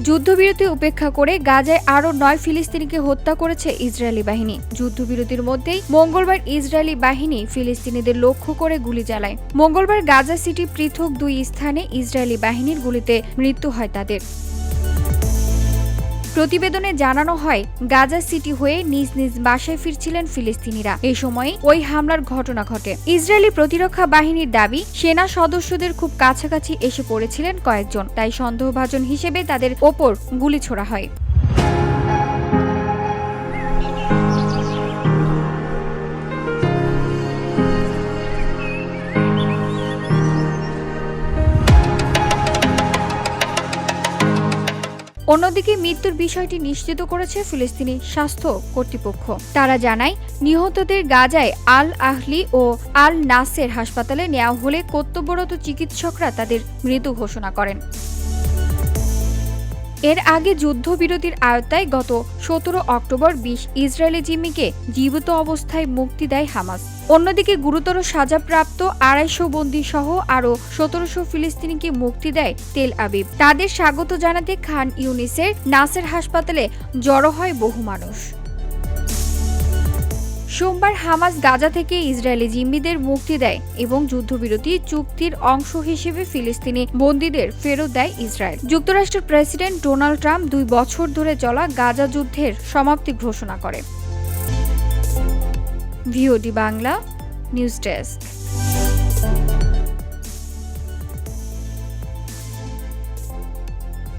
যুদ্ধবিরতি উপেক্ষা করে গাজায় আরও ৯ ফিলিস্তিনিকে হত্যা করেছে ইসরায়েলি বাহিনী। যুদ্ধবিরতির মধ্যেই মঙ্গলবার ইসরায়েলি বাহিনী ফিলিস্তিনিদের লক্ষ্য করে গুলি চালায়। মঙ্গলবার গাজা সিটি পৃথক ২ স্থানে ইসরায়েলি বাহিনীর গুলিতে মৃত্যু হয় তাদের। প্রতিবেদনে জানানো হয়, গাজা সিটি হয়ে নিজ নিজ বাসায় ফিরছিলেন ফিলিস্তিনিরা। এই সময়ে ওই হামলার ঘটনা ঘটে। ইসরায়েলি প্রতিরক্ষা বাহিনীর দাবি, সেনা সদস্যদের খুব কাছাকাছি এসে পড়েছিলেন কয়েকজন, তাই সন্দেহভাজন হিসেবে তাদের ওপর গুলি ছোড়া হয়। অন্যদিকে মৃত্যুর বিষয়টি নিশ্চিত করেছে ফিলিস্তিনি স্বাস্থ্য কর্তৃপক্ষ। তারা জানায়, নিহতদের গাজায় আল আহলি ও আল নাসের হাসপাতালে নেওয়া হলে কর্তব্যরত চিকিৎসকরা তাদের মৃত ঘোষণা করেন। এর আগে যুদ্ধবিরতির আওতায় গত ১৭ অক্টোবর ২০ ইসরায়েলি জিম্মিকে জীবিত অবস্থায় মুক্তি দেয় হামাস। অন্যদিকে গুরুতর সাজাপ্রাপ্ত ২৫০ বন্দী সহ আরও ১৭০০ ফিলিস্তিনিকে মুক্তি দেয় তেল আবিব। তাদের স্বাগত জানাতে খান ইউনিসের নাসের হাসপাতালে জড়ো হয় বহু মানুষ। সোমবার হামাস গাজা থেকে ইসরায়েলি জিম্মিদের মুক্তি দেয় এবং যুদ্ধবিরতি চুক্তির অংশ হিসেবে ফিলিস্তিনি বন্দীদের ফেরত দেয় ইসরায়েল। যুক্তরাষ্ট্রের প্রেসিডেন্ট ডোনাল্ড ট্রাম্প ২ বছর ধরে চলা গাজা যুদ্ধের সমাপ্তি ঘোষণা করে। VOD Bangla news desk.